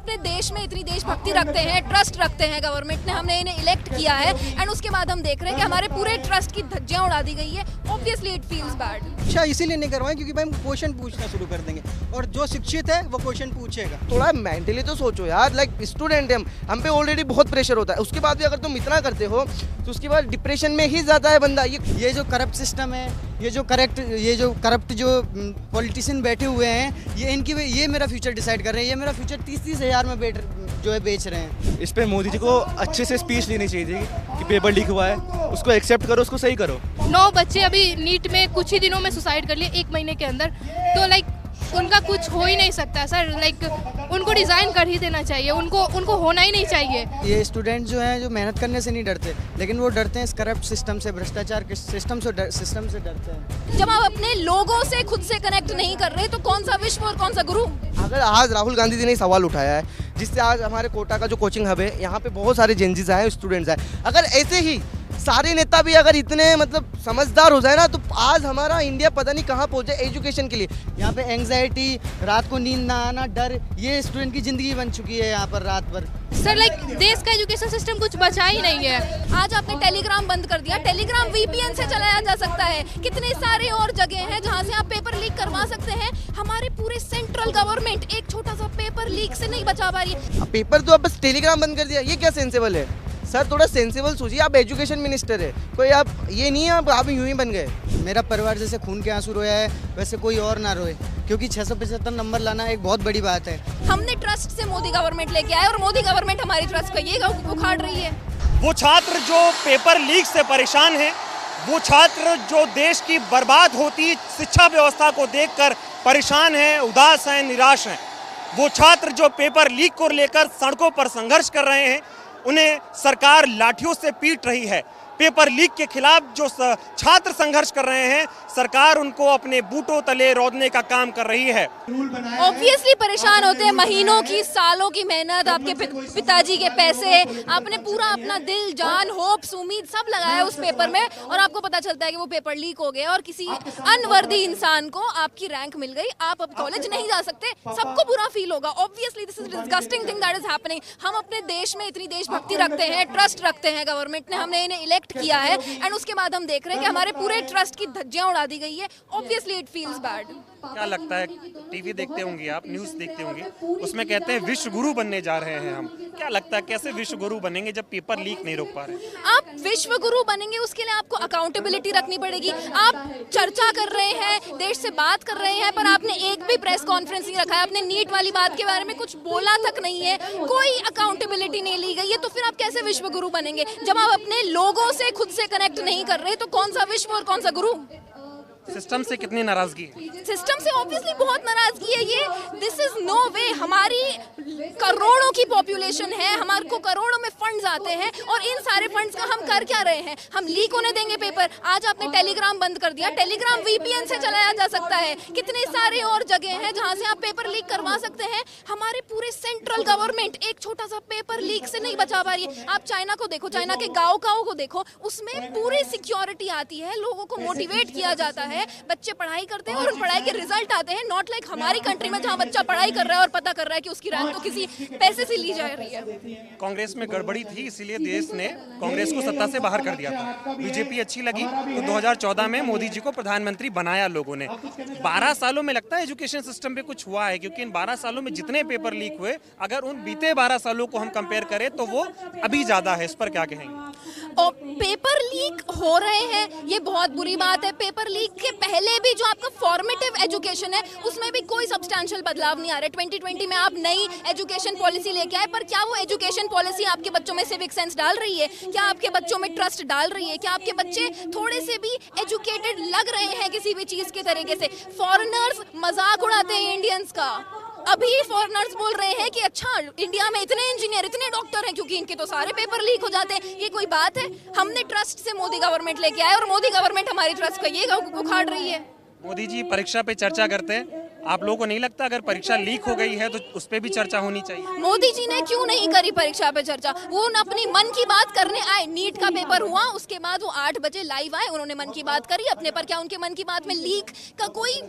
अपने देश में इतनी देशभक्ति रखते हैं, ट्रस्ट रखते हैं गवर्नमेंट ने, हमने इन्हें इलेक्ट किया है एंड उसके बाद हम देख रहे हैं कि हमारे पूरे ट्रस्ट की धज्जियां उड़ा दी गई है। Obviously it feels bad. शिक्षा इसीलिए नहीं करवाएं क्योंकि भाई हम क्वेश्चन पूछना शुरू कर देंगे और जो शिक्षित है वो क्वेश्चन पूछेगा। थोड़ा मेंटली तो सोचो यार, लाइक स्टूडेंट हम पे ऑलरेडी बहुत प्रेशर होता है, उसके बाद भी अगर तुम इतना करते हो तो उसके बाद डिप्रेशन में ही जाता है बंदा। ये जो करप्ट सिस्टम है, ये जो करप्ट जो पॉलिटिशियन बैठे हुए हैं, ये मेरा फ्यूचर डिसाइड कर रहे हैं। ये मेरा फ्यूचर 30-30 हज़ार में बेच रहे हैं। इस पे मोदी जी को अच्छे से स्पीच लेनी चाहिए थी कि पेपर लीक हुआ है, उसको एक्सेप्ट करो, उसको सही करो। 9 बच्चे अभी नीट में कुछ ही दिनों में सुसाइड कर लिए 1 महीने के अंदर, तो लाइक उनका कुछ हो ही नहीं सकता सर। लाइक उनको डिज़ाइन कर ही देना चाहिए, उनको होना ही नहीं चाहिए। ये स्टूडेंट जो हैं जो मेहनत करने से नहीं डरते, लेकिन वो डरते हैं इस करप्ट सिस्टम से, भ्रष्टाचार के सिस्टम से डरते हैं। जब आप अपने लोगों से खुद से कनेक्ट नहीं कर रहे तो कौन सा विश्व और कौन सा गुरु? अगर आज राहुल गांधी जी ने सवाल उठाया है, जिससे आज हमारे कोटा का जो कोचिंग हब है, यहाँ पे बहुत सारे जेंजीज आए, स्टूडेंट्स आए, अगर ऐसे ही सारे नेता भी अगर इतने मतलब समझदार हो जाए ना, तो आज हमारा इंडिया पता नहीं कहाँ पहुँचे एजुकेशन के लिए। यहाँ पे एंग्जाइटी, रात को नींद ना आना, डर, ये स्टूडेंट की ज़िंदगी बन चुकी है यहाँ पर रात भर। सर लाइक देश का एजुकेशन सिस्टम कुछ बचा ही नहीं है। आज आपने टेलीग्राम बंद कर दिया, टेलीग्राम वीपीएन से चलाया जा सकता है। कितने सारे और जगह हैं जहां से आप पेपर लीक करवा सकते हैं। हमारे पूरे सेंट्रल गवर्नमेंट एक छोटा सा पेपर लीक से नहीं बचा पा रही है। पेपर तो अब बस टेलीग्राम बंद कर दिया, ये क्या सेंसेबल है सर? थोड़ा सेंसेबल सोचिए, आप एजुकेशन मिनिस्टर है, कोई आप ये नहीं है आप यूं ही बन गए। मेरा परिवार जैसे खून के आंसू रोया है, वैसे कोई और ना रोए, क्योंकि 675 नंबर लाना एक बहुत बड़ी बात है। हमने ट्रस्ट से मोदी गवर्नमेंट लेके आए और मोदी गवर्नमेंट हमारी ट्रस्ट को ये उखाड़ रही है। वो छात्र जो पेपर लीक से परेशान हैं, वो छात्र जो देश की बर्बाद होती शिक्षा व्यवस्था को देखकर परेशान हैं, उदास हैं, निराश हैं, वो छात्र जो पेपर लीक को लेकर सड़कों पर संघर्ष कर रहे हैं, उन्हें सरकार लाठियों से पीट रही है। पेपर लीक के खिलाफ जो छात्र संघर्ष कर रहे हैं, सरकार उनको अपने बूटों तले रौंदने का काम कर रही है। ऑब्वियसली परेशान होते हैं, महीनों की, सालों की मेहनत, आपके पिताजी के पैसे, आपने पूरा अपना दिल, जान, होप्स, उम्मीद सब लगाया उस पेपर में और आपको पता चलता है कि वो पेपर लीक हो गया और किसी अनवर्दी इंसान को आपकी रैंक मिल गई, आप अब कॉलेज नहीं जा सकते। सबको बुरा फील होगा। Obviously this is disgusting thing that is happening. हम अपने देश में इतनी देशभक्ति रखते हैं, ट्रस्ट रखते हैं गवर्नमेंट ने, हमने इन्हें इलेक्ट किया है एंड उसके बाद हम देख रहे हैं कि हमारे पूरे ट्रस्ट की धज्जियां उड़ा दी गई है। Obviously it feels bad. क्या लगता है, टीवी देखते होंगे आप, न्यूज़ देखते होंगे, उसमें कहते हैं विश्व गुरु बनने जा रहे हैं हम। क्या लगता है कैसे विश्व गुरु बनेंगे जब पेपर लीक नहीं रोक पा रहे? आप विश्व गुरु बनेंगे उसके लिए आपको अकाउंटेबिलिटी रखनी पड़ेगी। आप चर्चा कर रहे हैं, देश से बात कर रहे हैं, पर आपने एक भी प्रेस कॉन्फ्रेंस नहीं रखा है, आपने नीट वाली बात के बारे में कुछ बोला तक नहीं है, कोई अकाउंटेबिलिटी नहीं ली गई है, तो फिर आप कैसे विश्व गुरु बनेंगे? जब आप अपने लोगों से खुद से कनेक्ट नहीं कर रहे तो कौन सा विश्व और कौन सा गुरु? सिस्टम से कितनी नाराजगी है? सिस्टम से ऑब्वियसली बहुत नाराजगी है। ये दिस इज नो वे। हमारी करोड़ों की पॉपुलेशन है, हमारे को करोड़ों में फंड्स आते हैं और इन सारे फंड्स का हम कर क्या रहे हैं? हम लीक होने देंगे पेपर? आज आपने टेलीग्राम बंद कर दिया, टेलीग्राम वीपीएन से चलाया जा सकता है। कितने सारे और जगह हैं जहां से आप पेपर लीक करवा सकते हैं। हमारे पूरे सेंट्रल गवर्नमेंट एक छोटा सा पेपर लीक से नहीं बचा पा रही है। आप चाइना को देखो, चाइना के गाँव को देखो, उसमें पूरी सिक्योरिटी आती है, लोगों को मोटिवेट किया जाता है, बच्चे पढ़ाई करते हैं और उन पढ़ाई के रिजल्ट आते हैं। नॉट लाइक हमारी कंट्री में जहां बच्चा पढ़ाई कर रहा है और पता कर रहा है कि उसकी रैंक तो किसी पैसे से ली जा रही है। कांग्रेस में गड़बड़ी थी, इसीलिए देश ने कांग्रेस को सत्ता से बाहर कर दिया था। बीजेपी अच्छी लगी तो 2014 में मोदी जी को प्रधानमंत्री बनाया लोगों ने। 12 सालों में लगता है एजुकेशन सिस्टम पे कुछ हुआ है, क्योंकि इन 12 सालों में जितने पेपर लीक हुए, अगर उन बीते 12 सालों को हम कंपेयर करें तो वो अभी ज्यादा है। इस पर क्या कहेंगे? और पेपर लीक हो रहे हैं, ये बहुत बुरी बात है। पेपर लीक के पहले भी जो आपका फॉर्मेटिव एजुकेशन है उसमें भी कोई सब्सटैंशियल बदलाव नहीं आ रहा है। 2020 में आप नई एजुकेशन पॉलिसी लेके आए, पर क्या वो एजुकेशन पॉलिसी आपके बच्चों में सिविक सेंस डाल रही है? क्या आपके बच्चों में ट्रस्ट डाल रही है? क्या आपके बच्चे थोड़े से भी एजुकेटेड लग रहे हैं किसी भी चीज के तरीके से? फॉरेनर्स मजाक उड़ाते हैं इंडियंस का। अभी फॉरेनर्स बोल रहे हैं कि अच्छा इंडिया में इतने इंजीनियर, इतने डॉक्टर हैं, क्योंकि इनके तो सारे पेपर लीक हो जाते हैं। ये कोई बात है? हमने ट्रस्ट से मोदी गवर्नमेंट लेके आए और मोदी गवर्नमेंट हमारी ट्रस्ट को ये उखाड़ रही है। मोदी जी परीक्षा पे चर्चा करते हैं, आप लोगों को नहीं लगता अगर परीक्षा लीक हो गई है तो उस पर भी चर्चा होनी चाहिए? मोदी जी ने क्यों नहीं करी परीक्षा पे चर्चा? वो अपनी मन की बात करने आए। नीट का पेपर हुआ, उसके बाद वो 8 बजे लाइव आए, उन्होंने मन की बात करी अपने पर। क्या उनके मन की बात में लीक का कोई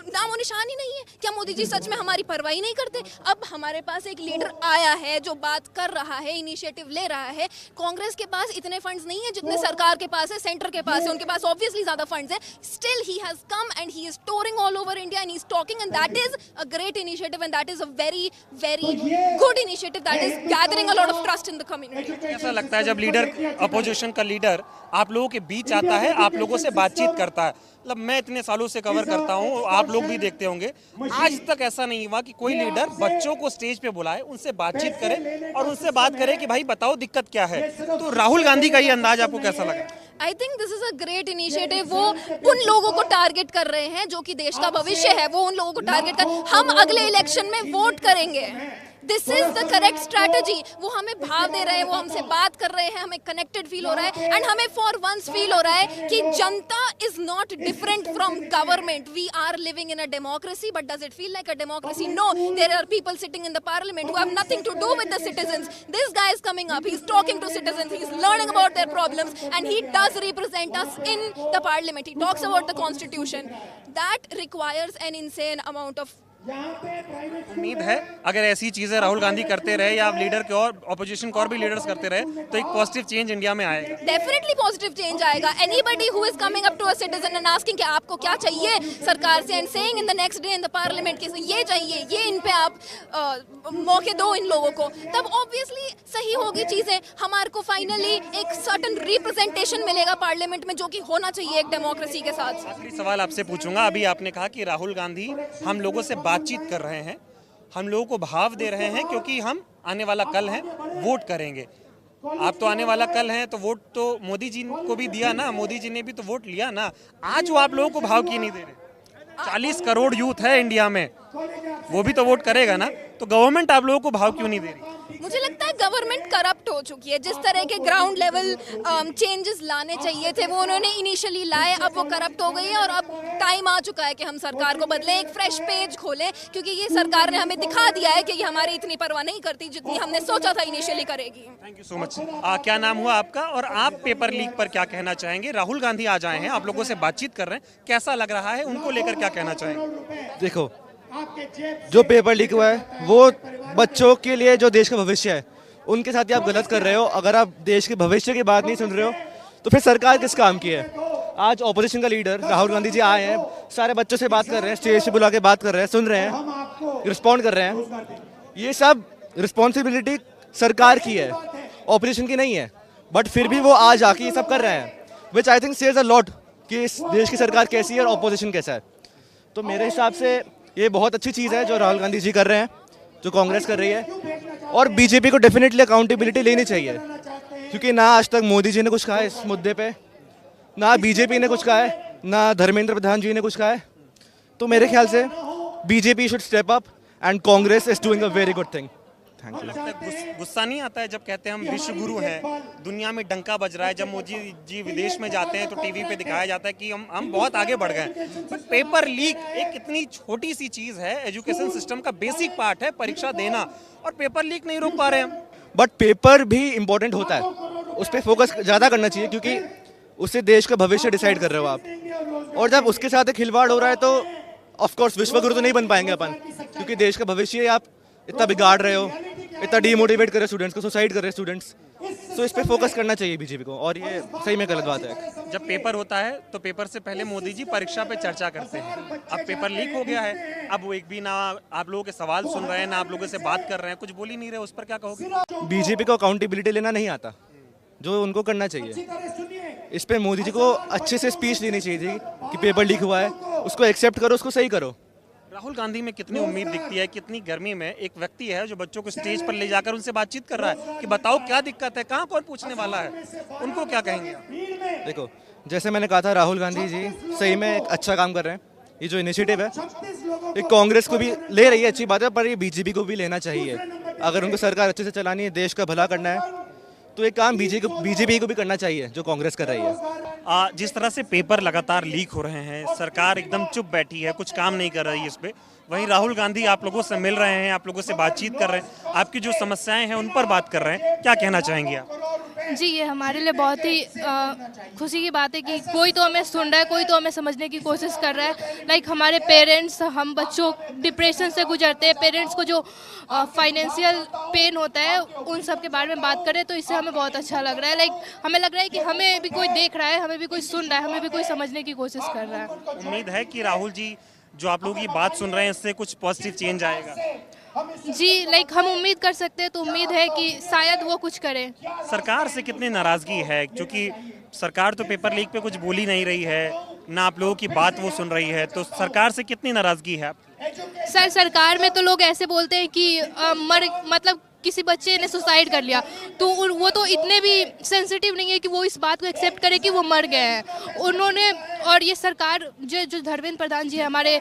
नामो निशान ही नहीं है। क्या मोदी जी सच में हमारी परवाही नहीं करते? अब हमारे पास एक लीडर आया है जो बात कर रहा है, इनिशिएटिव ले रहा है। कांग्रेस के पास इतने फंड्स नहीं है जितने सरकार के पास है, सेंटर के पास है। उनके पास ऑब्वियसली ज्यादा फंड्स है। Still he has come and he is touring all over India and he is talking, and that is a great initiative and that is a very very good initiative that is gathering a lot of trust in the community. कैसा लगता है जब leader, opposition का leader आप लोगों के बीच आता है, आप लोगों से बातचीत करता है? मतलब मैं इतने सालों से कवर करता हूँ, आप लोग भी देखते होंगे, आज तक ऐसा नहीं हुआ कि कोई लीडर बच्चों को स्टेज पे बुलाए, उनसे बातचीत करे और उनसे बात करे कि भाई बताओ दिक्कत क्या है। तो राहुल गांधी का ये अंदाज आपको कैसा लगा? I think this is a great initiative. वो उन लोगों को टारगेट कर रहे हैं जो कि देश का भविष्य है, वो उन लोगों को टारगेट कर, हम अगले इलेक्शन में वोट करेंगे। This is the correct strategy. वो हमें भाव दे रहे हैं, वो हमसे बात कर रहे हैं, हमें कनेक्टेड फील हो रहा है एंड हमें फॉर वंस फील हो रहा है कि जनता is not different from government. We are living in a democracy, but does it feel like a democracy? No, there are people sitting in the parliament who have nothing to do with the citizens. This guy is coming up, he's talking to citizens, he's learning about their problems and he does represent us in the parliament. He talks about the constitution. That requires an insane amount of उम्मीद है अगर ऐसी चीजें राहुल गांधी करते रहे या आप leader के और ऑपोजिशन के और भी लीडर्स करते रहे तो एक पॉजिटिव चेंज इंडिया में आएगा। डेफिनेटली पॉजिटिव चेंज आएगा। Anybody who is coming up to a citizen and asking कि आपको क्या चाहिए सरकार से, and saying in the next day in the parliament कि ये चाहिए, ये इन पे आप मौके दो इन लोगों को, तब ऑब्वियसली सही होगी चीजें। हमारे को फाइनली एक सर्टेन रिप्रेजेंटेशन मिलेगा पार्लियामेंट में, जो कि होना चाहिए एक डेमोक्रेसी के साथ। आखिरी सवाल आपसे पूछूंगा, अभी आपने कहा कि राहुल गांधी हम लोगों से बातचीत कर रहे हैं, हम लोगों को भाव दे रहे हैं क्योंकि हम आने वाला कल है वोट करेंगे। आप तो आने वाला कल हैं तो वोट तो मोदी जी को भी दिया ना, मोदी जी ने भी तो वोट लिया ना। आज वो आप लोगों को भाव क्यों नहीं दे रहे? 40 करोड़ यूथ है इंडिया में, वो भी तो वोट करेगा ना, तो गवर्नमेंट आप लोगों को भाव क्यों नहीं दे रही? मुझे लगता है गवर्नमेंट करप्ट हो चुकी है। जिस तरह के ग्राउंड लेवल चेंजेस लाने चाहिए थे वो उन्होंने इनिशियली लाए, अब वो करप्ट हो गई है और अब टाइम आ चुका है कि हम सरकार को बदलें, एक फ्रेश पेज खोलें, क्योंकि ये सरकार ने हमें दिखा दिया है कि ये हमारी इतनी परवाह नहीं करती जितनी हमने सोचा था इनिशियली करेगी। Thank you so much. क्या नाम हुआ आपका और आप पेपर लीक पर क्या कहना चाहेंगे? राहुल गांधी आज आए हैं, आप लोगों से बातचीत कर रहे हैं, कैसा लग रहा है, उनको लेकर क्या कहना चाहेंगे? देखो, जो पेपर लीक हुआ है वो बच्चों के लिए जो देश का भविष्य है उनके साथ ही आप गलत कर रहे हो। अगर आप देश के भविष्य की बात नहीं सुन रहे हो तो फिर सरकार किस काम की है? आज ऑपोजिशन का लीडर राहुल गांधी जी आए हैं, सारे बच्चों से बात कर रहे हैं, स्टेज से बुला के बात कर रहे हैं, सुन रहे हैं, रिस्पॉन्ड कर रहे हैं। ये सब रिस्पॉन्सिबिलिटी सरकार की है, ऑपोजिशन की नहीं है, बट फिर भी वो आज आके ये सब कर रहे हैं, which I think says a lot कि इस देश की सरकार कैसी है और ऑपोजिशन कैसा है। तो मेरे हिसाब से ये बहुत अच्छी चीज़ है जो राहुल गांधी जी कर रहे हैं, जो कांग्रेस कर रही है, और बीजेपी को डेफिनेटली अकाउंटेबिलिटी लेनी चाहिए, क्योंकि ना आज तक मोदी जी ने कुछ कहा है इस मुद्दे पे, ना बीजेपी ने कुछ कहा है, ना धर्मेंद्र प्रधान जी ने कुछ कहा है। तो मेरे ख्याल से BJP should step up and Congress is doing a very good thing. Thank you. गुस्सा नहीं आता है जब कहते हैं हम विश्व गुरु हैं, दुनिया में डंका बज रहा है? जब मोदी जी विदेश में जाते हैं तो टीवी पे दिखाया जाता है कि हम बहुत आगे बढ़ गए। तो पेपर लीक एक इतनी छोटी सी चीज़ है, एजुकेशन सिस्टम का बेसिक पार्ट है परीक्षा देना, और पेपर लीक नहीं रोक पा रहे हम। बट पेपर भी इम्पोर्टेंट होता है, उस पर फोकस ज़्यादा करना चाहिए, क्योंकि उससे देश का भविष्य डिसाइड कर रहे हो आप। और जब उसके साथ खिलवाड़ हो रहा है तो ऑफकोर्स विश्व गुरु तो नहीं बन पाएंगे अपन, क्योंकि देश का भविष्य आप इतना बिगाड़ रहे हो, इतना डीमोटिवेट कर रहे स्टूडेंट्स को, सुसाइड कर रहे स्टूडेंट्स। सो इस पे फोकस करना चाहिए बीजेपी को, और ये सही में गलत बात है। जब पेपर होता है तो पेपर से पहले मोदी जी परीक्षा पे चर्चा करते हैं। अब पेपर लीक हो गया है, अब वो एक भी ना आप लोगों के सवाल सुन रहे हैं, ना आप लोगों से बात कर रहे हैं, कुछ बोल ही नहीं रहे, उस पर क्या कहोगे? बीजेपी को अकाउंटेबिलिटी लेना नहीं आता, जो उनको करना चाहिए। इस पे मोदी जी को अच्छे से स्पीच देनी चाहिए थी कि पेपर लीक हुआ है, उसको एक्सेप्ट करो, उसको सही करो। राहुल गांधी में कितनी उम्मीद दिखती है, कितनी गर्मी में एक व्यक्ति है जो बच्चों को स्टेज पर ले जाकर उनसे बातचीत कर रहा है कि बताओ क्या दिक्कत है, कहाँ कौन पूछने वाला है, उनको क्या कहेंगे? देखो, जैसे मैंने कहा था, राहुल गांधी जी सही में एक अच्छा काम कर रहे हैं। ये जो इनिशिएटिव है ये कांग्रेस को भी ले रही है, अच्छी बात है, पर ये बीजेपी को भी लेना चाहिए। अगर उनको सरकार अच्छे से चलानी है, देश का भला करना है, तो एक काम बीजेपी को भी करना चाहिए जो कांग्रेस कर रही है। जिस तरह से पेपर लगातार लीक हो रहे हैं, सरकार एकदम चुप बैठी है, कुछ काम नहीं कर रही है इस पे, वहीं राहुल गांधी आप लोगों से मिल रहे हैं, आप लोगों से बातचीत कर रहे हैं, आपकी जो समस्याएं हैं उन पर बात कर रहे हैं, क्या कहना चाहेंगे आप? जी, ये हमारे लिए बहुत ही खुशी की बात है कि कोई तो हमें सुन रहा है, कोई तो हमें समझने की कोशिश कर रहा है। लाइक हमारे पेरेंट्स, हम बच्चों डिप्रेशन से गुजरते हैं, पेरेंट्स को जो फाइनेंशियल पेन होता है उन सब के बारे में बात करें तो इससे हमें बहुत अच्छा लग रहा है। लाइक हमें लग रहा है कि हमें भी कोई देख रहा है, हमें भी कोई सुन रहा है, हमें भी कोई समझने की कोशिश कर रहा है। उम्मीद है कि राहुल जी जो आप लोगों की बात सुन रहे हैं इससे कुछ पॉजिटिव चेंज आएगा। जी, लाइक हम उम्मीद कर सकते हैं, तो उम्मीद है कि शायद वो कुछ करें। सरकार से कितनी नाराजगी है, क्योंकि सरकार तो पेपर लीक पे कुछ बोल ही नहीं रही है, ना आप लोगों की बात वो सुन रही है, तो सरकार से कितनी नाराजगी है आपकी? सर, सरकार में तो लोग ऐसे बोलते हैं कि मतलब किसी बच्चे ने सुसाइड कर लिया तो वो तो इतने भी सेंसिटिव नहीं है कि वो इस बात को एक्सेप्ट करे कि वो मर गए हैं उन्होंने। और ये सरकार जो धर्मेंद्र प्रधान जी है, हमारे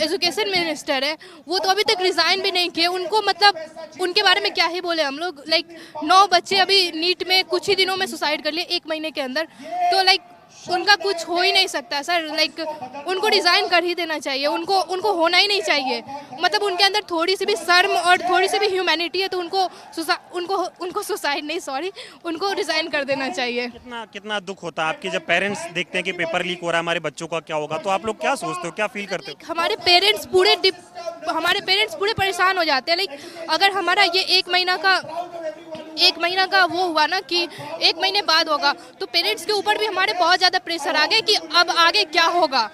एजुकेशन मिनिस्टर है, वो तो अभी तक रिज़ाइन भी नहीं किए। उनको मतलब उनके बारे में क्या ही बोले हम लोग। लाइक 9 बच्चे अभी नीट में कुछ ही दिनों में सुसाइड कर लिए, 1 महीने के अंदर। तो लाइक उनका कुछ हो ही नहीं सकता सर। लाइक उनको डिज़ाइन कर ही देना चाहिए, उनको होना ही नहीं चाहिए। मतलब उनके अंदर थोड़ी सी भी शर्म और थोड़ी सी भी ह्यूमैनिटी है तो उनको सुसाइड नहीं, सॉरी, उनको डिज़ाइन कर देना चाहिए। कितना दुख होता है आपके जब पेरेंट्स देखते हैं कि पेपर लीक हो रहा है, हमारे बच्चों का क्या होगा, तो आप लोग क्या सोचते हो, क्या फील करते हो? हमारे पेरेंट्स पूरे परेशान हो जाते हैं। लाइक अगर हमारा ये 1 महीना का वो हुआ ना कि 1 महीने बाद होगा, तो पेरेंट्स के ऊपर भी हमारे बहुत ज़्यादा प्रेशर आ गया कि अब आगे क्या होगा।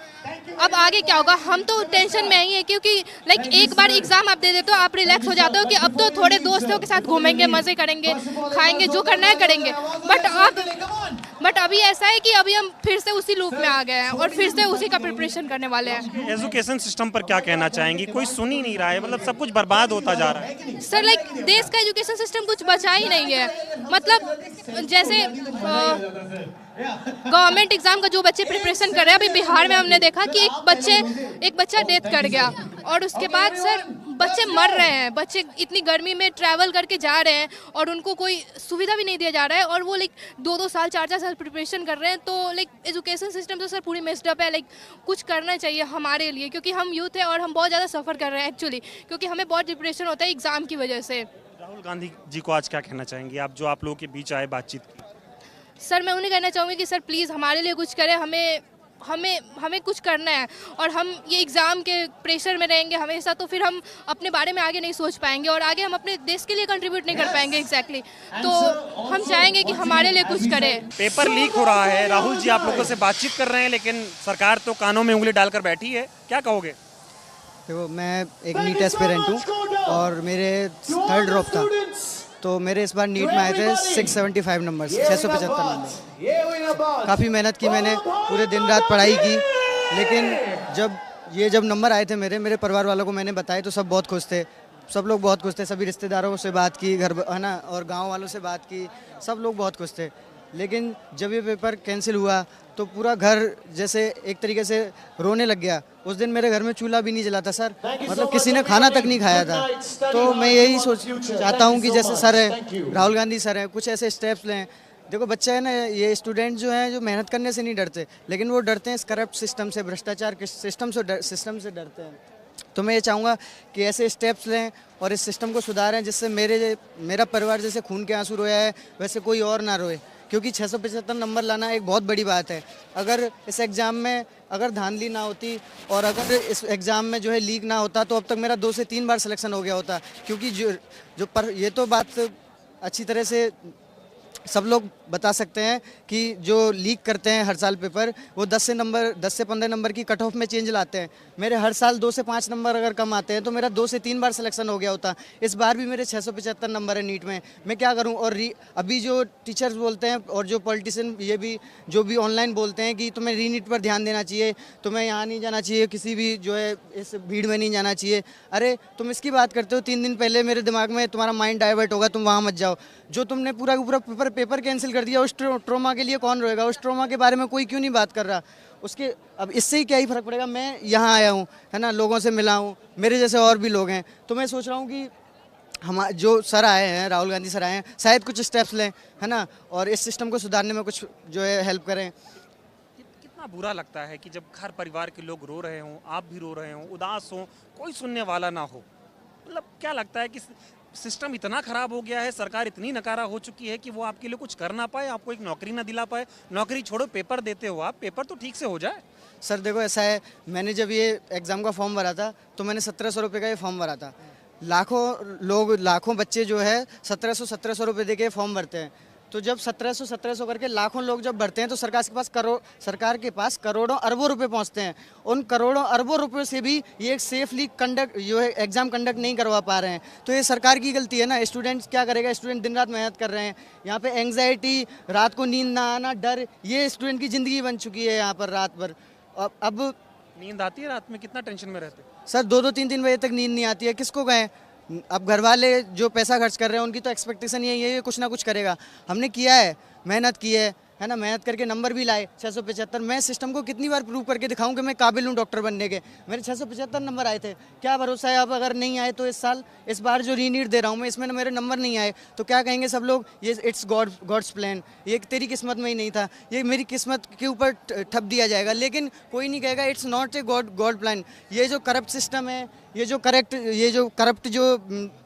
हम तो टेंशन में ही है, क्योंकि लाइक एक बार एग्जाम आप दे देते हो, आप रिलैक्स हो जाते हो कि अब तो थोड़े दोस्तों के साथ घूमेंगे, मजे करेंगे, खाएंगे, जो करना है करेंगे। बट अभी ऐसा है कि अभी हम फिर से उसी लूप में आ गए हैं और फिर से उसी का प्रिपरेशन करने वाले हैं। एजुकेशन सिस्टम पर क्या कहना चाहेंगी? कोई सुन ही नहीं रहा है, मतलब सब कुछ बर्बाद होता जा रहा है। सर, लाइक देश का एजुकेशन सिस्टम कुछ बचा ही नहीं है। मतलब जैसे गवर्नमेंट एग्जाम का जो बच्चे प्रिपरेशन कर रहे हैं, अभी बिहार में हमने देखा कि एक बच्चा डेथ कर गया और उसके बाद सर बच्चे मर रहे हैं। बच्चे इतनी गर्मी में ट्रैवल करके जा रहे हैं और उनको कोई सुविधा भी नहीं दिया जा रहा है और वो लाइक 2-2 साल 4-4 साल प्रिपरेशन कर रहे हैं। तो लाइक एजुकेशन सिस्टम तो सर पूरी मेस्ड अप है। लाइक कुछ करना चाहिए हमारे लिए, क्योंकि हम यूथ है और हम बहुत ज़्यादा सफ़र कर रहे हैं एक्चुअली, क्योंकि हमें बहुत डिप्रेशन होता है एग्ज़ाम की वजह से। राहुल गांधी जी को आज क्या कहना चाहेंगी आप, जो आप लोगों के बीच आए बातचीत की? सर, मैं उन्हें कहना चाहूँगी कि सर प्लीज़ हमारे लिए कुछ करें। हमें कुछ करना है और हम ये एग्ज़ाम के प्रेशर में रहेंगे हमेशा तो फिर हम अपने बारे में आगे नहीं सोच पाएंगे और आगे हम अपने देश के लिए कंट्रीब्यूट नहीं कर पाएंगे एग्जैक्टली। तो हम चाहेंगे कि हमारे लिए कुछ करें। पेपर लीक हो रहा है, राहुल जी आप लोगों से बातचीत कर रहे हैं, लेकिन सरकार तो कानों में उंगली डालकर बैठी है, क्या कहोगे? देखो, मैं एक नीट एस्पिरेंट हूँ और मेरे 3rd ड्रॉप था, तो मेरे इस बार नीट में आए थे 675 नंबर, 675 नंबर। काफ़ी मेहनत की मैंने, पूरे दिन रात पढ़ाई की, लेकिन जब नंबर आए थे मेरे परिवार वालों को मैंने बताए तो सब बहुत खुश थे, सब लोग बहुत खुश थे। सभी रिश्तेदारों से बात की, घर है ना, और गांव वालों से बात की, सब लोग बहुत खुश थे। लेकिन जब ये पेपर कैंसिल हुआ तो पूरा घर जैसे एक तरीके से रोने लग गया। उस दिन मेरे घर में चूल्हा भी नहीं जला था सर, मतलब किसी ने खाना तक नहीं खाया था। तो मैं यही चाहता हूँ कि जैसे सर है, राहुल गांधी सर हैं, कुछ ऐसे स्टेप्स लें। देखो, बच्चा है ना, ये स्टूडेंट जो हैं, जो मेहनत करने से नहीं डरते, लेकिन वो डरते हैं इस करप्ट सिस्टम से, भ्रष्टाचार के सिस्टम से डरते हैं। तो मैं ये चाहूँगा कि ऐसे स्टेप्स लें और इस सिस्टम को सुधारें, जिससे मेरा परिवार जैसे खून के आंसू रोया है वैसे कोई और ना रोए, क्योंकि 675 नंबर लाना एक बहुत बड़ी बात है। अगर इस एग्ज़ाम में अगर धांधली ना होती और अगर इस एग्ज़ाम में जो है लीक ना होता तो अब तक मेरा 2 से 3 बार सिलेक्शन हो गया होता, क्योंकि ये तो बात अच्छी तरह से सब लोग बता सकते हैं कि जो लीक करते हैं हर साल पेपर, वो 10 से 15 नंबर की कट ऑफ में चेंज लाते हैं। मेरे हर साल 2 से 5 नंबर अगर कम आते हैं तो मेरा 2 से 3 बार सिलेक्शन हो गया होता। इस बार भी मेरे 675 नंबर है नीट में, मैं क्या करूं? और अभी जो टीचर्स बोलते हैं और जो पॉलिटिशियन जो भी ऑनलाइन बोलते हैं कि तुम्हें रीनीट पर ध्यान देना चाहिए, तुम्हें यहाँ नहीं जाना चाहिए, किसी भी जो है इस भीड़ में नहीं जाना चाहिए। अरे तुम इसकी बात करते हो, 3 दिन पहले मेरे दिमाग में तुम्हारा माइंड डाइवर्ट होगा, तुम वहाँ मत जाओ। जो तुमने पूरा पेपर कैंसिल कर दिया, उस ट्रोमा के लिए कौन रोएगा? उस ट्रोमा के बारे में कोई क्यों नहीं बात कर रहा? अब इससे ही क्या ही फर्क पड़ेगा? मैं यहाँ आया हूँ, है ना, लोगों से मिला हूँ, मेरे जैसे और भी लोग हैं। तो मैं सोच रहा हूँ कि हम जो सर आए हैं, राहुल गांधी सर आए हैं, शायद कुछ स्टेप्स लें, है ना, और इस सिस्टम को सुधारने में कुछ जो है हेल्प करें। कितना बुरा लगता है कि जब घर परिवार के लोग रो रहे हों, आप भी रो रहे हों, उदास हों, कोई सुनने वाला ना हो। मतलब क्या लगता है कि सिस्टम इतना खराब हो गया है, सरकार इतनी नकारा हो चुकी है कि वो आपके लिए कुछ कर ना पाए, आपको एक नौकरी ना दिला पाए। नौकरी छोड़ो, पेपर देते हो आप, पेपर तो ठीक से हो जाए। सर देखो ऐसा है, मैंने जब ये एग्ज़ाम का फॉर्म भरा था तो मैंने 1700 रुपये का ये फॉर्म भरा था। लाखों बच्चे जो है 1700 रुपये दे के फॉर्म भरते हैं। तो जब 1700 करके लाखों लोग जब भरते हैं तो सरकार के पास करोड़ों अरबों रुपए पहुंचते हैं। उन करोड़ों अरबों रुपए से भी ये एक सेफली जो है एग्ज़ाम कंडक्ट नहीं करवा पा रहे हैं। तो ये सरकार की गलती है ना। स्टूडेंट्स क्या करेगा, स्टूडेंट दिन रात मेहनत कर रहे हैं, यहाँ पे एंग्जाइटी, रात को नींद ना आना, डर, ये स्टूडेंट की ज़िंदगी बन चुकी है यहाँ पर रात भर। अब नींद आती है रात में? कितना टेंशन में रहते? सर 2-2 3-3 बजे तक नींद नहीं आती है, किसको कहें। अब घर वाले जो पैसा खर्च कर रहे हैं उनकी तो एक्सपेक्टेशन यही है ये कुछ ना कुछ करेगा। हमने किया है, मेहनत की है ना, मेहनत करके नंबर भी लाए 675। मैं सिस्टम को कितनी बार प्रूव करके दिखाऊं कि मैं काबिल हूं डॉक्टर बनने के। मेरे 675 नंबर आए थे, क्या भरोसा है अब अगर नहीं आए तो इस बार जो रीनीट दे रहा हूं मैं, इसमें मेरे नंबर नहीं आए तो क्या कहेंगे सब लोग, ये इट्स गॉड्स प्लान, ये तेरी किस्मत में ही नहीं था, ये मेरी किस्मत के ऊपर ठप दिया जाएगा। लेकिन कोई नहीं कहेगा it's not a god plan. ये जो करप्ट सिस्टम है, ये जो करप्ट जो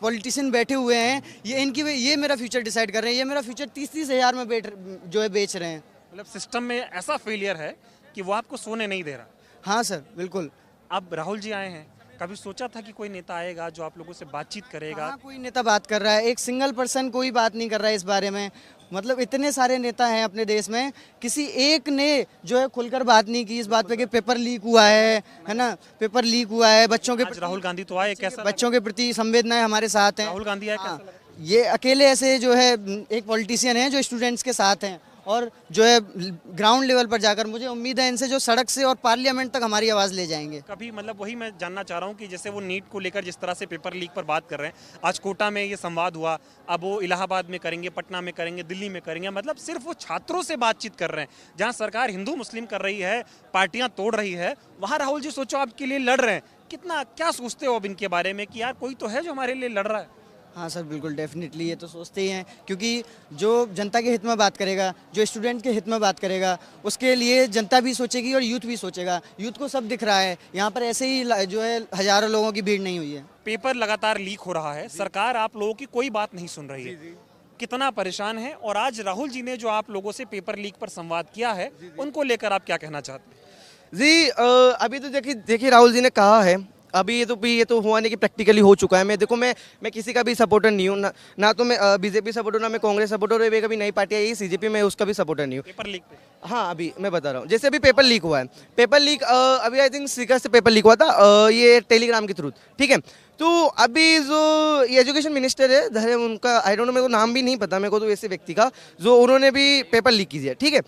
पॉलिटिशियन बैठे हुए हैं, ये मेरा फ्यूचर डिसाइड कर रहे हैं। ये मेरा फ्यूचर 30-30 हज़ार में बेच रहे हैं। मतलब सिस्टम में ऐसा फेलियर है कि वो आपको सोने नहीं दे रहा। हाँ सर बिल्कुल। अब राहुल जी आए हैं, कभी सोचा था कि कोई नेता आएगा जो आप लोगों से बातचीत करेगा? हाँ, कोई नेता बात कर रहा है, एक सिंगल पर्सन कोई बात नहीं कर रहा है इस बारे में। मतलब इतने सारे नेता हैं अपने देश में, किसी एक ने जो है खुलकर बात नहीं की इस बात पे कि पेपर लीक हुआ है ना, पेपर लीक हुआ है। बच्चों के राहुल गांधी तो आए, कैसा बच्चों के प्रति संवेदनाएं हमारे साथ हैं। राहुल गांधी आए, कैसा हाँ, लगा? ये अकेले ऐसे जो है एक पॉलिटिशियन है जो स्टूडेंट्स के साथ हैं और जो है ग्राउंड लेवल पर जाकर मुझे उम्मीद है इनसे जो सड़क से और पार्लियामेंट तक हमारी आवाज़ ले जाएंगे। कभी मतलब वही मैं जानना चाह रहा हूँ कि जैसे वो नीट को लेकर जिस तरह से पेपर लीक पर बात कर रहे हैं, आज कोटा में ये संवाद हुआ, अब वो इलाहाबाद में करेंगे, पटना में करेंगे, दिल्ली में करेंगे। मतलब सिर्फ वो छात्रों से बातचीत कर रहे हैं। जहाँ सरकार हिंदू मुस्लिम कर रही है, पार्टियां तोड़ रही है, वहाँ राहुल जी सोचो आपके लिए लड़ रहे हैं। कितना क्या सोचते हो अब इनके बारे में कि यार कोई तो है जो हमारे लिए लड़ रहा है? हाँ सर बिल्कुल, डेफिनेटली ये तो सोचते ही हैं, क्योंकि जो जनता के हित में बात करेगा, जो स्टूडेंट के हित में बात करेगा, उसके लिए जनता भी सोचेगी और यूथ भी सोचेगा। यूथ को सब दिख रहा है, यहाँ पर ऐसे ही जो है हजारों लोगों की भीड़ नहीं हुई है। पेपर लगातार लीक हो रहा है, सरकार आप लोगों की कोई बात नहीं सुन रही है, कितना परेशान है। और आज राहुल जी ने जो आप लोगों से पेपर लीक पर संवाद किया है, उनको लेकर आप क्या कहना चाहते हैं? जी अभी तो देखिए राहुल जी ने कहा है, अभी ये तो हुआ नहीं कि प्रैक्टिकली हो चुका है। मैं किसी का भी सपोर्टर नहीं हूँ, ना तो मैं बीजेपी सपोर्टर, ना मैं कांग्रेस सपोर्टर, ये कभी नई पार्टी आई सीजेपी, मैं उसका भी सपोर्टर नहीं हूँ। पेपर लीक पे हाँ अभी मैं बता रहा हूँ, जैसे अभी पेपर लीक हुआ है, पेपर लीक अभी आई थिंक स्पीकर से पेपर लीक हुआ था, ये टेलीग्राम के थ्रू, ठीक है। तो अभी जो ये एजुकेशन मिनिस्टर है उनका आई डोंट नो, मेरे को नाम भी नहीं पता मेरे को, तो ऐसे व्यक्ति का जो उन्होंने भी पेपर लीक कीजिए, ठीक है।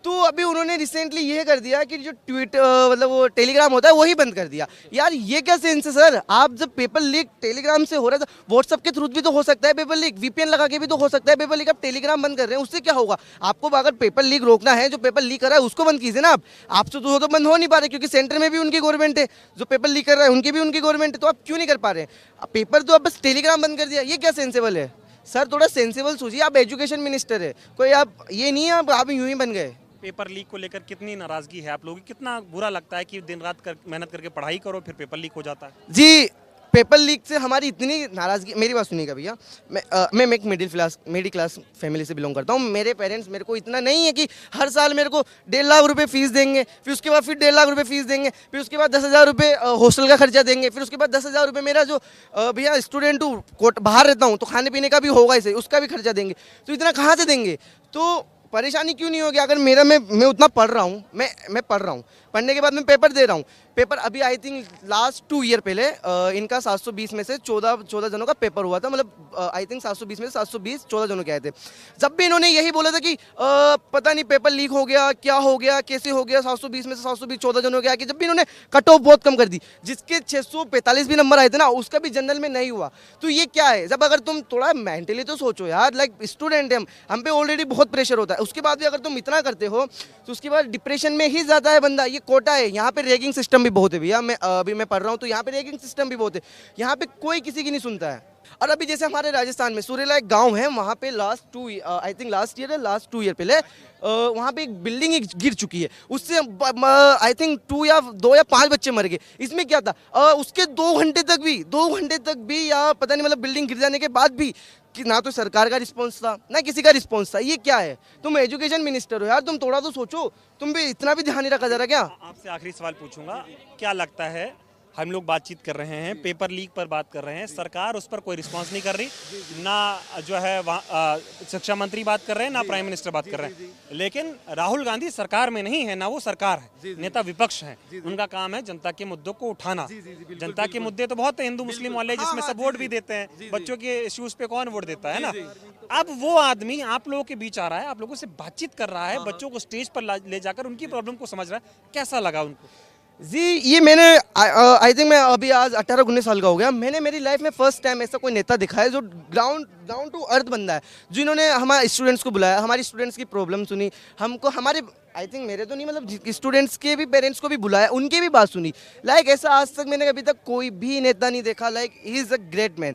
तो अभी उन्होंने रिसेंटली ये कर दिया कि जो ट्वीट मतलब वो टेलीग्राम होता है वही बंद कर दिया। यार ये क्या सेंस है सर? आप जब पेपर लीक टेलीग्राम से हो रहा था, व्हाट्सएप के थ्रू भी तो हो सकता है पेपर लीक, वीपीएन लगा के भी तो हो सकता है पेपर लीक। आप टेलीग्राम बंद कर रहे हैं, उससे क्या होगा? आपको अगर पेपर लीक रोकना है, जो पेपर लीक कर रहा है उसको बंद कीजिए ना। आपसे तो बंद हो नहीं पा रहे, क्योंकि सेंटर में भी उनकी गवर्नमेंट है, जो पेपर लीक कर रहा है उनकी भी उनकी गवर्नमेंट है, तो आप क्यों नहीं कर पा रहे? पेपर तो आप बस टेलीग्राम बंद कर दिया, ये क्या सेंसेबल है सर? थोड़ा सेंसेबल सोचिए, आप एजुकेशन मिनिस्टर है, कोई आप ये नहीं है आप यूं ही बन गए। पेपर लीक को लेकर कितनी नाराजगी है आप लोगों की? कितना बुरा लगता है कि दिन रात मेहनत करके पढ़ाई करो, फिर पेपर लीक हो जाता है? जी पेपर लीक से हमारी इतनी नाराज़गी, मेरी बात सुनिएगा भैया, मैं एक मिडिल क्लास फैमिली से बिलोंग करता हूँ। मेरे पेरेंट्स मेरे को इतना नहीं है कि हर साल मेरे को 1.5 लाख रुपए फीस देंगे, फिर उसके बाद फिर 1.5 लाख रुपए फीस देंगे, फिर उसके बाद 10,000 रुपये हॉस्टल का खर्चा देंगे, फिर उसके बाद 10,000 रुपये मेरा जो भैया स्टूडेंट हूँ, बाहर रहता हूँ तो खाने पीने का भी होगा इसे, उसका भी खर्चा देंगे। तो इतना कहाँ से देंगे? तो परेशानी क्यों नहीं होगी? अगर मैं उतना पढ़ रहा हूँ, मैं पढ़ रहा हूँ, पढ़ने के बाद मैं पेपर दे रहा हूँ। पेपर अभी आई थिंक लास्ट 2 ईयर पहले इनका 720 में से 14 जनों का पेपर हुआ था, मतलब आई थिंक 720 में से 720 14 जनों के आए थे। जब भी इन्होंने यही बोला था कि पता नहीं पेपर लीक हो गया, क्या हो गया, कैसे हो गया, 720 में से 720 14 जनों के आके, जब भी इन्होंने कट ऑफ बहुत कम कर दी, जिसके 645 भी नंबर आए थे ना, उसका भी जनरल में नहीं हुआ। तो ये क्या है? जब अगर तुम थोड़ा मेंटली तो सोचो यार, लाइक स्टूडेंट है हम पे ऑलरेडी बहुत प्रेशर होता है, उसके बाद भी अगर तुम इतना करते हो तो उसके बाद डिप्रेशन में ही जाता है बंदा। ये कोटा है, यहाँ पे रैगिंग सिस्टम भी बहुत है भैया। अभी मैं पढ़ रहा हूँ तो यहाँ पे रैगिंग सिस्टम भी बहुत है। यहाँ पे कोई किसी की नहीं सुनता है। और अभी जैसे हमारे राजस्थान में सुरेला एक गांव है, वहाँ पे लास्ट 2 ईयर पहले वहाँ पे एक बिल्डिंग ही गिर चुकी है। उससे आई थिंक 2 या 5 बच्चे मर गए। इसमें क्या था, उसके 2 घंटे तक भी या पता नहीं, मतलब बिल्डिंग गिर जाने के बाद भी कि ना तो सरकार का रिस्पॉन्स था ना किसी का रिस्पॉन्स था। ये क्या है? तुम एजुकेशन मिनिस्टर हो यार, तुम थोड़ा तो सोचो। तुम भी इतना भी ध्यान नहीं रखा जा रहा क्या? आपसे आखिरी सवाल पूछूंगा, क्या लगता है, हम लोग बातचीत कर रहे हैं, पेपर लीक पर बात कर रहे हैं, सरकार उस पर कोई रिस्पांस नहीं कर रही, ना जो है शिक्षा मंत्री बात कर रहे हैं, ना प्राइम मिनिस्टर बात कर रहे हैं, लेकिन राहुल गांधी सरकार में नहीं है, ना वो सरकार है, नेता विपक्ष हैं, उनका काम है जनता के मुद्दों को उठाना। जनता के मुद्दे तो बहुत है हिंदू मुस्लिम वाले, जिसमें सब वोट भी देते हैं, बच्चों के इश्यूज पे कौन वोट देता है ना। अब वो आदमी आप लोगों के बीच आ रहा है, आप लोगों से बातचीत कर रहा है, बच्चों को स्टेज पर ले जाकर उनकी प्रॉब्लम को समझ रहा है, कैसा लगा उनको? जी, ये मैंने आई थिंक मैं अभी आज 18-19 साल का हो गया, मैंने मेरी लाइफ में फर्स्ट टाइम ऐसा कोई नेता दिखा है जो डाउन टू अर्थ बंदा है, जिन्होंने हमारे स्टूडेंट्स को बुलाया, हमारी स्टूडेंट्स की प्रॉब्लम सुनी, हमको हमारे आई थिंक मेरे तो नहीं, मतलब स्टूडेंट्स के भी पेरेंट्स को भी बुलाया, उनकी भी बात सुनी। लाइक ऐसा आज तक मैंने अभी तक कोई भी नेता नहीं देखा। Like he is a great man.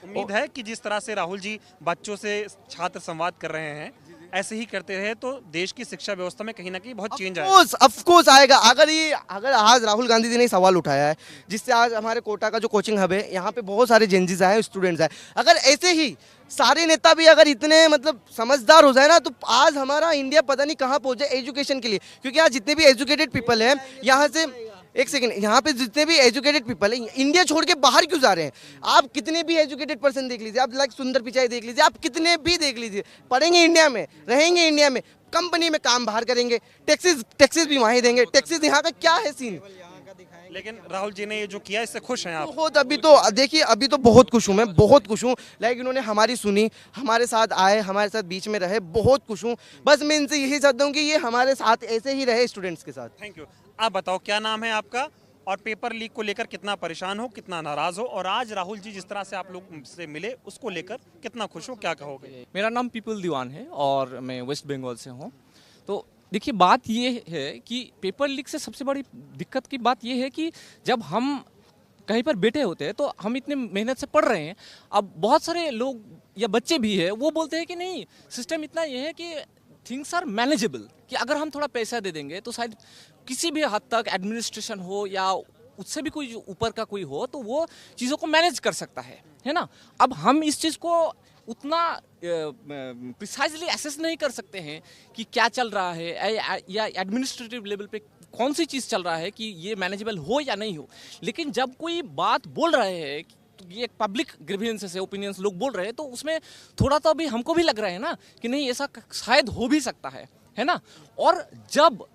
उम्मीद है कि जिस तरह से राहुल जी बच्चों से छात्र संवाद कर रहे हैं, ऐसे ही करते रहे तो देश की शिक्षा व्यवस्था में कहीं ना कहीं बहुत चेंज आएगा। ऑफ कोर्स आएगा। अगर आज राहुल गांधी जी ने सवाल उठाया है, जिससे आज हमारे कोटा का जो कोचिंग हब है, यहाँ पे बहुत सारे जेंजीज आए, स्टूडेंट्स आए, अगर ऐसे ही सारे नेता भी अगर इतने मतलब समझदार हो जाए ना, तो आज हमारा इंडिया पता नहीं कहाँ पहुँच जाए एजुकेशन के लिए। क्योंकि आज जितने भी एजुकेटेड पीपल हैं यहाँ से, एक सेकंड, यहाँ पे जितने भी एजुकेटेड पीपल हैं इंडिया छोड़ के बाहर क्यों जा रहे हैं? आप कितने भी एजुकेटेड पर्सन देख लीजिए, आप लाइक सुंदर पिचाई देख लीजिए, आप कितने भी देख लीजिए, पढ़ेंगे इंडिया में, रहेंगे इंडिया में, कंपनी में काम बाहर करेंगे, टैक्सेस भी वहीं देंगे। टैक्सेस यहाँ का क्या है सीन? लेकिन राहुल जी ने ये जो किया, इससे खुश हैं आप? बहुत, अभी तो देखिए, अभी तो बहुत खुश हूँ मैं, बहुत खुश हूँ। लाइक इन्होंने हमारी सुनी, हमारे साथ आए, हमारे साथ बीच में रहे, बहुत खुश हूँ। बस मैं इनसे यही चाहता हूँ कि ये हमारे साथ ऐसे ही रहे स्टूडेंट्स के साथ। Thank you. आप बताओ, क्या नाम है आपका, और पेपर लीक को लेकर कितना परेशान हो, कितना नाराज हो, और आज राहुल जी जिस तरह से आप लोग से मिले उसको लेकर कितना खुश हो, क्या कहोगे? मेरा नाम पीपल दीवान है और मैं वेस्ट बंगाल से हूँ। तो देखिए, बात ये है कि पेपर लीक से सबसे बड़ी दिक्कत की बात ये है कि जब हम कहीं पर बैठे होते हैं तो हम इतने मेहनत से पढ़ रहे हैं, अब बहुत सारे लोग या बच्चे भी हैं, वो बोलते हैं कि नहीं, सिस्टम इतना ये है कि थिंग्स आर मैनेजेबल, कि अगर हम थोड़ा पैसा दे देंगे तो शायद किसी भी हद तक एडमिनिस्ट्रेशन हो या उससे भी कोई ऊपर का कोई हो तो वो चीज़ों को मैनेज कर सकता है ना। अब हम इस चीज़ को उतना प्रिसाइजली एसेस नहीं कर सकते हैं कि क्या चल रहा है या एडमिनिस्ट्रेटिव लेवल पे कौन सी चीज़ चल रहा है कि ये मैनेजेबल हो या नहीं हो। लेकिन जब कोई बात बोल रहे हैं, तो ये एक पब्लिक ग्रीवेंसेस है, ओपिनियंस लोग बोल रहे हैं, तो उसमें थोड़ा तो अभी हमको भी लग रहा है ना कि नहीं, ऐसा शायद हो भी सकता है ना। और जब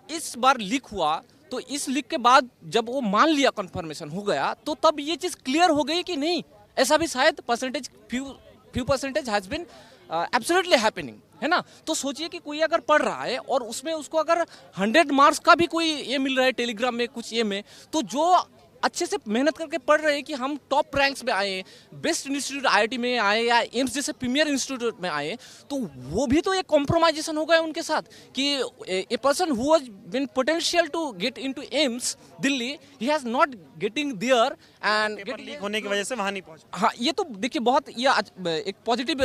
इस बार लीक हुआ तो इस लीक के बाद जब वो मान लिया, कंफर्मेशन हो गया, तो तब ये चीज़ क्लियर हो गई कि नहीं, ऐसा भी शायद few percentage has been absolutely happening, है ना। तो सोचिए कि कोई अगर पढ़ रहा है और उसमें उसको अगर 100 मार्क्स का भी कोई ये मिल रहा है टेलीग्राम में कुछ ये में, तो जो अच्छे से मेहनत करके पढ़ रहे हैं कि हम टॉप रैंक्स में आए, बेस्ट इंस्टीट्यूट आईआईटी में आए या एम्स जैसे प्रीमियर इंस्टीट्यूट में आए, तो वो भी तो एक कॉम्प्रोमाइजेशन हो गया उनके साथ कि a person who has been potential to get into AIIMS Delhi, he has not getting there and paper leak होने की वजह से वहाँ नहीं पहुँच। हाँ, ये तो देखिए बहुत ये एक पॉजिटिव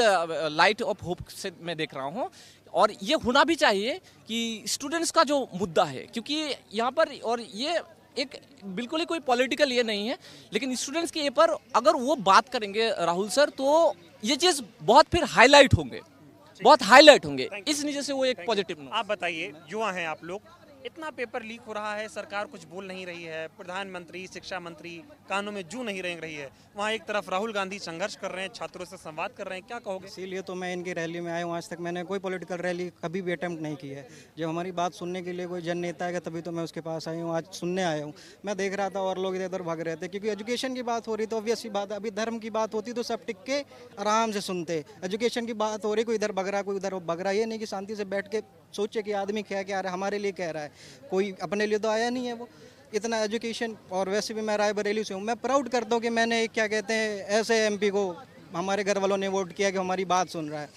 लाइट ऑफ होप से मैं देख रहा हूँ, और ये होना भी चाहिए कि स्टूडेंट्स का जो मुद्दा है, क्योंकि यहाँ पर, और ये एक बिल्कुल ही कोई पॉलिटिकल ये नहीं है, लेकिन स्टूडेंट्स के ये पर अगर वो बात करेंगे राहुल सर, तो ये चीज़ बहुत फिर हाईलाइट होंगे, बहुत हाईलाइट होंगे, इस वजह से वो एक पॉजिटिव। आप बताइए, युवा हैं आप लोग, इतना पेपर लीक हो रहा है, सरकार कुछ बोल नहीं रही है, प्रधानमंत्री, शिक्षा मंत्री कानों में जू नहीं रेंग रही है, वहाँ एक तरफ राहुल गांधी संघर्ष कर रहे हैं, छात्रों से संवाद कर रहे हैं, क्या कहोगे? इसीलिए तो मैं इनकी रैली में आया हूँ। आज तक मैंने कोई पॉलिटिकल रैली कभी भी अटेम्प्ट नहीं की है। जब हमारी बात सुनने के लिए कोई जन नेता आएगा तभी तो मैं उसके पास आई हूँ, आज सुनने आया हूँ। मैं देख रहा था और लोग इधर उधर भाग रहे थे, क्योंकि एजुकेशन की बात हो रही तो ऑब्वियस सी बात है, अभी धर्म की बात होती तो सब टिक के आराम से सुनते। एजुकेशन की बात हो रही, कोई इधर भग रहा कोई उधर भग रहा, ये नहीं कि शांति से बैठ के सोचे कि आदमी क्या कह रहा है, हमारे लिए कह रहा है, कोई अपने लिए तो आया नहीं है वो इतना एजुकेशन। और वैसे भी मैं रायबरेली से हूँ, मैं प्राउड करता हूँ कि मैंने क्या कहते हैं ऐसे एमपी को हमारे घर वालों ने वोट किया कि हमारी बात सुन रहा है।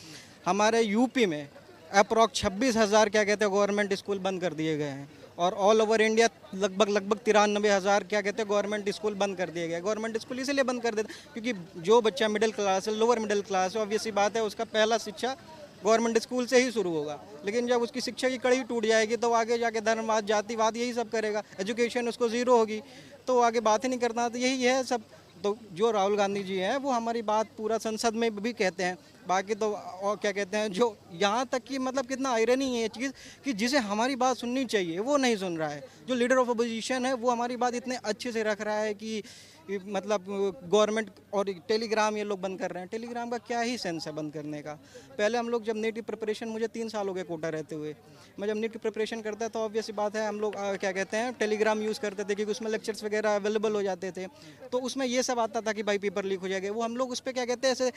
हमारे यूपी में अप्रॉक्स 26,000 क्या कहते हैं गवर्नमेंट स्कूल बंद कर दिए गए हैं, और ऑल ओवर इंडिया लगभग 93,000 क्या कहते हैं गवर्नमेंट स्कूल बंद कर दिए गए। गवर्नमेंट स्कूल इसीलिए बंद कर देते क्योंकि जो बच्चा मिडिल क्लास है, लोअर मिडिल क्लास है, ऑब्वियस सी बात है उसका पहला शिक्षा गवर्नमेंट स्कूल से ही शुरू होगा। लेकिन जब उसकी शिक्षा की कड़ी टूट जाएगी तो आगे जाके धर्मवाद, जातिवाद यही सब करेगा, एजुकेशन उसको ज़ीरो होगी तो आगे बात ही नहीं करना। तो यही है सब। तो जो राहुल गांधी जी हैं वो हमारी बात पूरा संसद में भी कहते हैं। बाकी तो और क्या कहते हैं, जो यहाँ तक कि मतलब कितना आयरनी है ये चीज़ कि जिसे हमारी बात सुननी चाहिए वो नहीं सुन रहा है। जो लीडर ऑफ अपोजिशन है वो हमारी बात इतने अच्छे से रख रहा है कि मतलब गवर्नमेंट और टेलीग्राम ये लोग बंद कर रहे हैं। टेलीग्राम का क्या ही सेंस है बंद करने का। पहले हम लोग जब नीट की प्रिपरेशन, मुझे 3 साल हो गए कोटा रहते हुए, मैं जब नीट की प्रिपरेशन करता तो ऑब्वियस सी बात है हम लोग क्या कहते हैं टेलीग्राम यूज़ करते थे क्योंकि उसमें लेक्चर्स वगैरह अवेलेबल हो जाते थे। तो उसमें ये सब आता था कि भाई पेपर लीक हो जाएगा, वो हम लोग उस पर क्या कहते हैं ऐसे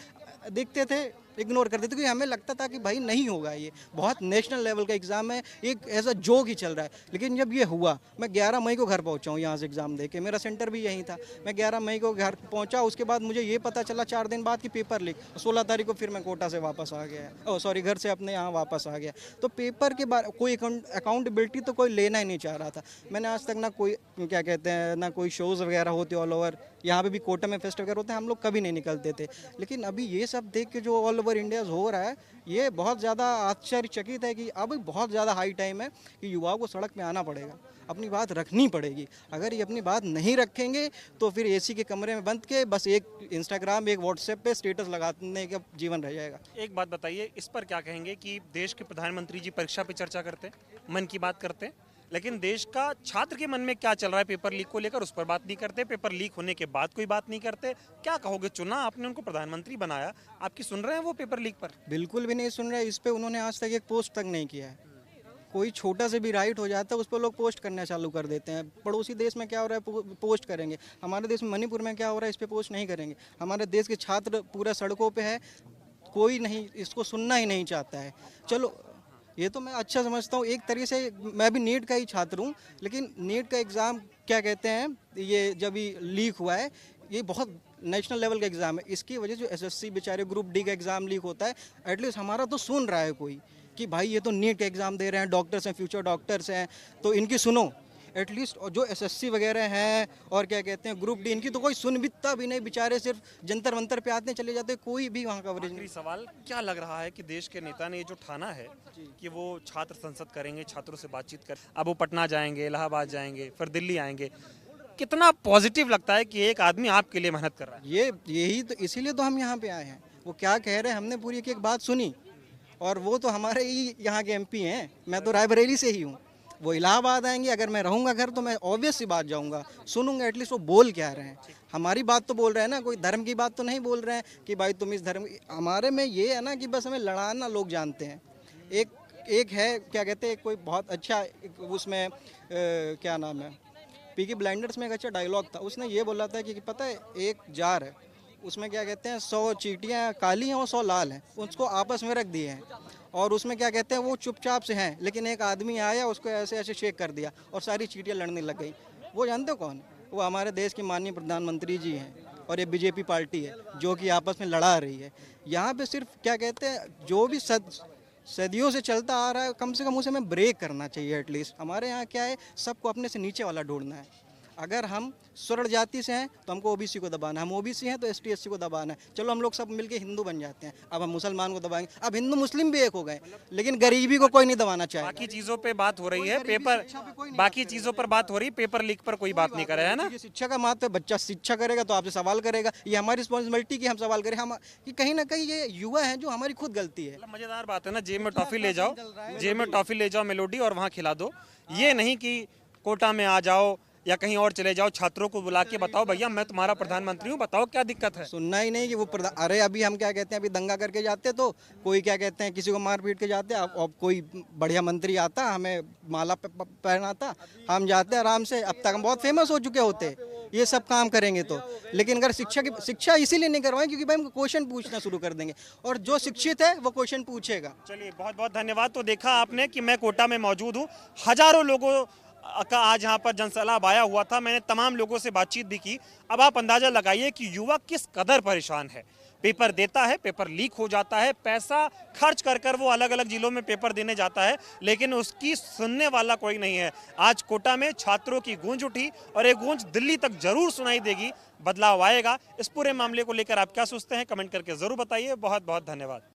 देखते थे, इग्नोर करते थे क्योंकि हमें लगता था कि भाई नहीं होगा, ये बहुत नेशनल लेवल का एग्ज़ाम है, एक ऐसा जोक ही चल रहा है। लेकिन जब ये हुआ, मैं 11 मई को घर पहुंचा हूँ यहाँ से एग्ज़ाम दे के, मेरा सेंटर भी यहीं था। मैं 11 मई को घर पहुंचा, उसके बाद मुझे ये पता चला 4 दिन बाद कि पेपर लीक। 16 तारीख को फिर मैं कोटा से वापस आ गया, सॉरी घर से अपने यहाँ वापस आ गया। तो पेपर के बाद कोई अकाउंटेबिलिटी तो कोई लेना ही नहीं चाह रहा था। मैंने आज तक ना कोई क्या कहते हैं ना कोई शोज़ वगैरह होते ऑल ओवर, यहाँ पे भी कोटा में फेस्ट वगैरह होते हैं, हम लोग कभी नहीं निकलते थे। लेकिन अभी ये सब देख के जो ऑल ओवर इंडिया हो रहा है, ये बहुत ज़्यादा आश्चर्यचकित है कि अब बहुत ज़्यादा हाई टाइम है कि युवाओं को सड़क पे आना पड़ेगा, अपनी बात रखनी पड़ेगी। अगर ये अपनी बात नहीं रखेंगे तो फिर एसी के कमरे में बंद के बस एक इंस्टाग्राम, एक व्हाट्सएप पे स्टेटस लगाने का जीवन रह जाएगा। एक बात बताइए, इस पर क्या कहेंगे कि देश के प्रधानमंत्री जी परीक्षा पे चर्चा करते हैं, मन की बात करते हैं, लेकिन देश का छात्र के मन में क्या चल रहा है पेपर लीक को लेकर उस पर बात नहीं करते, पेपर लीक होने के बाद कोई बात नहीं करते। क्या कहोगे, चुना आपने उनको प्रधानमंत्री बनाया, आपकी सुन रहे हैं वो पेपर लीक पर? बिल्कुल भी नहीं सुन रहे। इस पे उन्होंने आज तक एक पोस्ट तक नहीं किया है। कोई छोटा से भी राइट हो जाता है उस पर लोग पोस्ट करना चालू कर देते हैं। पड़ोसी देश में क्या हो रहा है पोस्ट करेंगे, हमारे देश में मणिपुर में क्या हो रहा है इस पर पोस्ट नहीं करेंगे। हमारे देश के छात्र पूरा सड़कों पे है, कोई नहीं इसको सुनना ही नहीं चाहता है। चलो ये तो मैं अच्छा समझता हूँ, एक तरीके से मैं भी नीट का ही छात्र हूँ, लेकिन नीट का एग्ज़ाम क्या कहते हैं, ये जब ये लीक हुआ है, ये बहुत नेशनल लेवल का एग्ज़ाम है। इसकी वजह जो एसएससी बेचारे ग्रुप डी का एग्ज़ाम लीक होता है, एटलीस्ट हमारा तो सुन रहा है कोई कि भाई ये तो नीट का एग्ज़ाम दे रहे हैं, डॉक्टर्स हैं, फ्यूचर डॉक्टर्स हैं, तो इनकी सुनो एटलीस्ट। और जो एसएससी वगैरह हैं और क्या कहते हैं ग्रुप डी, इनकी तो कोई सुनता भी नहीं, बेचारे सिर्फ जंतर मंतर पे आते हैं चले जाते हैं, कोई भी वहाँ कवरेज नहीं। सवाल क्या लग रहा है कि देश के नेता ने ये जो ठाना है कि वो छात्र संसद करेंगे, छात्रों से बातचीत कर, अब वो पटना जाएंगे, इलाहाबाद जाएंगे, फिर दिल्ली आएंगे, कितना पॉजिटिव लगता है कि एक आदमी आपके लिए मेहनत कर रहा है? यही तो, इसीलिए तो हम यहाँ पे आए हैं। वो क्या कह रहे हैं हमने पूरी एक बात सुनी, और वो तो हमारे ही यहाँ के एमपी हैं, मैं तो रायबरेली से ही हूँ। वो इलाहाबाद आएंगे, अगर मैं रहूँगा घर तो मैं ऑब्वियस सी बात जाऊँगा, सुनूंगा एटलीस्ट वो बोल क्या रहे हैं। हमारी बात तो बोल रहे हैं ना, कोई धर्म की बात तो नहीं बोल रहे हैं कि भाई तुम इस धर्म। हमारे में ये है ना कि बस हमें लड़ाना लोग जानते हैं। एक है क्या कहते हैं, कोई बहुत अच्छा उसमें क्या नाम है, पीकी ब्लाइंडर्स में एक अच्छा डायलॉग था, उसने ये बोला था कि पता है एक जार है, उसमें क्या कहते हैं 100 चींटियाँ काली हैं और 100 लाल हैं, उसको आपस में रख दिए हैं, और उसमें क्या कहते हैं वो चुपचाप से हैं, लेकिन एक आदमी आया उसको ऐसे ऐसे शेक कर दिया और सारी चींटियाँ लड़ने लग गई। वो जानते हो कौन? वो हमारे देश के माननीय प्रधानमंत्री जी हैं, और ये बीजेपी पार्टी है जो कि आपस में लड़ा रही है। यहाँ पे सिर्फ क्या कहते हैं जो भी सदियों से चलता आ रहा है, कम से कम उसे हमें ब्रेक करना चाहिए एटलीस्ट। हमारे यहाँ क्या है, सबको अपने से नीचे वाला ढूंढना है। अगर हम स्वर्ण जाति से हैं तो हमको ओबीसी को दबाना है, हम ओबीसी हैं तो एसटी एससी को दबाना है। चलो हम लोग सब मिलके हिंदू बन जाते हैं, अब हम मुसलमान को दबाएंगे। अब हिंदू मुस्लिम भी एक हो गए, लेकिन गरीबी को कोई नहीं दबाना चाहेगा। बाकी चीजों पे बात हो रही है, पेपर बाकी चीजों पर बात हो रही है, पेपर लीक पर कोई बात नहीं करे, है ना? शिक्षा का महत्व है, बच्चा शिक्षा करेगा तो आपसे सवाल करेगा, ये हमारी रिस्पॉन्सिबिलिटी कि हम सवाल करें। हम कि कहीं ना कहीं ये युवा है जो हमारी खुद गलती है। मजेदार बात है ना, जेब में टॉफी ले जाओ, जेब में टॉफी ले जाओ मेलोडी और वहाँ खिला दो। ये नहीं कि कोटा में आ जाओ या कहीं और चले जाओ, छात्रों को बुला के बताओ भैया मैं तुम्हारा प्रधानमंत्री हूँ, बताओ क्या दिक्कत है। सुनना ही नहीं कि वो अरे अभी हम क्या कहते हैं, अभी दंगा करके जाते तो कोई क्या कहते हैं किसी को मार पीट के जाते, अब कोई बढ़िया मंत्री आता हमें माला पहनाता, हम जाते आराम से। अब तक हम बहुत फेमस हो चुके होते ये सब काम करेंगे तो। लेकिन अगर शिक्षा इसीलिए नहीं करवाएं क्योंकि भाई हम क्वेश्चन पूछना शुरू कर देंगे, और जो शिक्षित है वो क्वेश्चन पूछेगा। चलिए बहुत बहुत धन्यवाद। तो देखा आपने कि मैं कोटा में मौजूद हूँ, हजारों लोगों का आज यहाँ पर जनसैलाब आया हुआ था, मैंने तमाम लोगों से बातचीत भी की। अब आप अंदाजा लगाइए कि युवा किस कदर परेशान है। पेपर देता है, पेपर लीक हो जाता है, पैसा खर्च कर कर वो अलग अलग जिलों में पेपर देने जाता है, लेकिन उसकी सुनने वाला कोई नहीं है। आज कोटा में छात्रों की गूंज उठी और ये गूंज दिल्ली तक जरूर सुनाई देगी, बदलाव आएगा। इस पूरे मामले को लेकर आप क्या सोचते हैं, कमेंट करके जरूर बताइए। बहुत बहुत धन्यवाद।